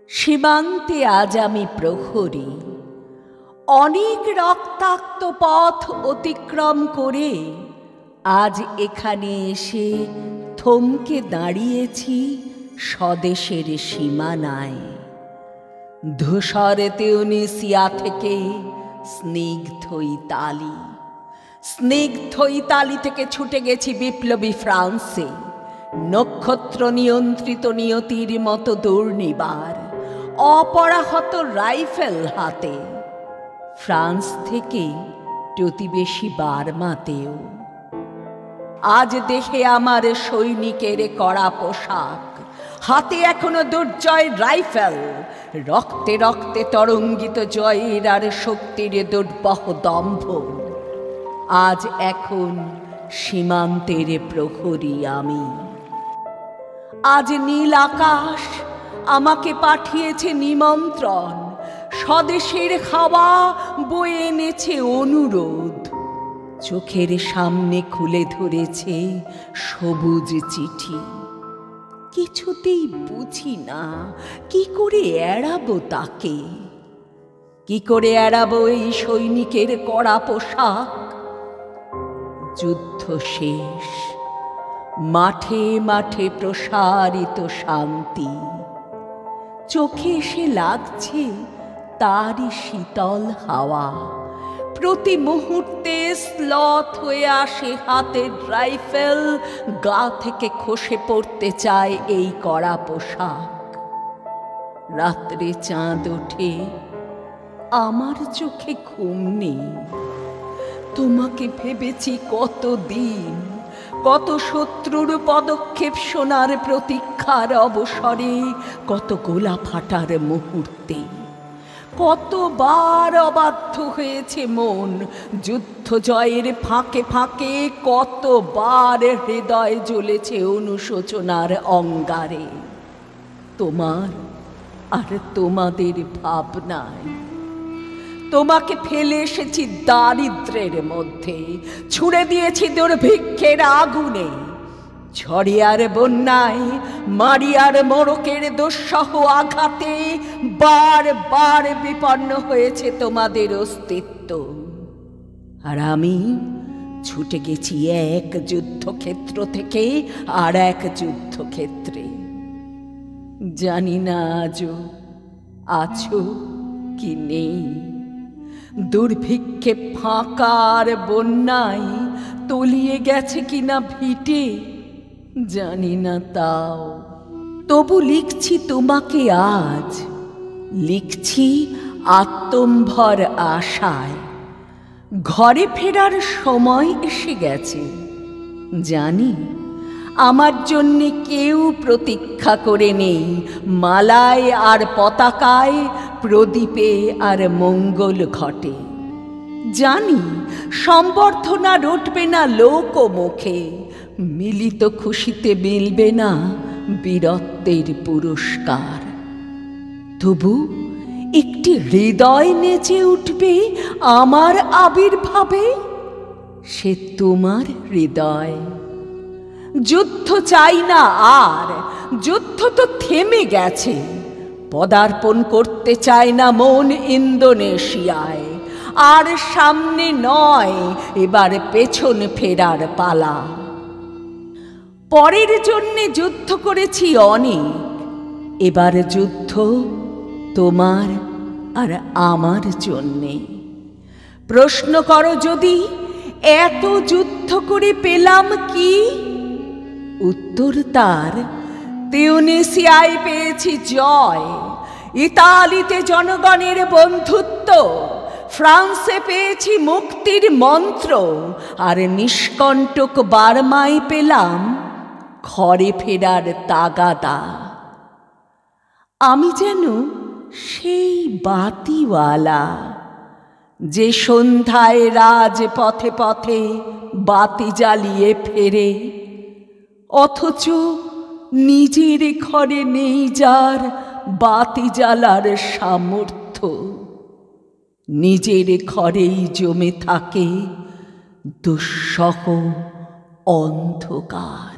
সীমান্তে আজ আমি প্রহরী, অনেক রক্তাক্ত পথ অতিক্রম করে আজ এখানে এসে থমকে দাঁড়িয়েছি স্বদেশের সীমানায়। ধূসর তিউনিসিয়া থেকে স্নিগ্ধ ইতালি, স্নিগ্ধ ইতালি থেকে ছুটে গেছি বিপ্লবী ফ্রান্সে, নক্ষত্র নিয়ন্ত্রিত নিয়তির মতো দুর্নিবার অপরাহত রাইফেল হাতে। ফ্রান্স থেকে প্রতিবেশী বার্মাতেও আজ দেখে আমার সৈনিকের কড়া পোশাক, হাতে এখনো দুর্জয় রাইফেল, রক্তে রক্তে তরঙ্গিত জয়ের আর শক্তির দুর্বহ দম্ভ। আজ এখন সীমান্তের প্রহরী আমি। আজ নীল আকাশ আমাকে পাঠিয়েছে নিমন্ত্রণ, স্বদেশের হাওয়া বয়ে এনেছে অনুরোধ, চোখের সামনে খুলে ধরেছে সবুজ চিঠি। কিছুতেই বুঝি না কি করে এড়াবো তাকে, কি করে এড়াবো এই সৈনিকের কড়া পোশাক। যুদ্ধ শেষ, মাঠে মাঠে প্রসারিত শান্তি, চোখে এসে লাগছে তারই শীতল হাওয়া। প্রতি মুহূর্তে স্লথ হয়ে আসে হাতের রাইফেল, গা থেকে খসে পড়তে চায় এই কড়া পোশাক। রাত্রে চাঁদ ওঠে, আমার চোখে ঘুম নেই। তোমাকে ভেবেছি কতদিন, কত শত্রুর পদক্ষেপ শোনার প্রতীক্ষার অবসরে, কত গোলা ফাটার মুহূর্তে। কতবার অবাধ্য হয়েছে মন যুদ্ধ জয়ের ফাঁকে ফাঁকে, কতবার হৃদয় জ্বলেছে অনুশোচনার অঙ্গারে। তোমার আর তোমাদের ভাবনায় তোমাকে ফেলে এসেছি দারিদ্র্যের মধ্যে, ছুড়ে দিয়েছি দুর্ভিক্ষের আগুনে। ঝড়ে আর বন্যায়, মারিয়ার মোড়কের দুঃসহ আঘাতে বার বার বিপন্ন হয়েছে তোমাদের অস্তিত্ব। আর আমি ছুটে গেছি এক যুদ্ধক্ষেত্র থেকে আর এক যুদ্ধক্ষেত্রে। জানি না আজও আছো কি নেই, দুর্ভিক্ষে ফাঁকার বন্যায় তলিয়ে গেছে কিনা ভিটে জানি না। তাও তবু লিখছি তোমাকে আজ, লিখছি আত্মম্ভর আশায়। ঘরে ফেরার সময় এসে গেছে, জানি আমার জন্যে কেউ প্রতীক্ষা করে নেই মালায় আর পতাকায়, প্রদীপে আর মঙ্গল ঘটে। জানি সম্বর্ধনা রটবে না লোক মুখে, মিলিত খুশিতে মিলবে না বীরত্বের পুরস্কার। তবু একটি হৃদয় নেচে উঠবে আমার আবির্ভাবে, সে তোমার হৃদয়। যুদ্ধ চাই না আর, যুদ্ধ তো থেমে গেছে। পদার্পণ করতে চায় না মন ইন্দোনেশিয়ায়, আর সামনে নয় এবার পেছন ফেরার পালা। পরের জন্যে যুদ্ধ করেছি অনেক, এবার যুদ্ধ তোমার আর আমার জন্যে। প্রশ্ন করো যদি এত যুদ্ধ করে পেলাম কি, উত্তর তার তিউনিসিয়ায় পেয়েছি জয়, ইতালিতে জনগণের বন্ধুত্ব, ফ্রান্সে পেয়েছি মুক্তির মন্ত্র, আর নিষ্কণ্টক বার্মায় পেলাম ঘরে ফেরার তাগাদা। আমি যেন সেই বাতিওয়ালা, যে সন্ধ্যায় রাজ পথে পথে বাতি জ্বালিয়ে ফেরে, অথচ নিজের ঘরে নেই যার বাতি জ্বালার সামর্থ্য। নিজের ঘরেই জমে থাকে দুঃসহ অন্ধকার।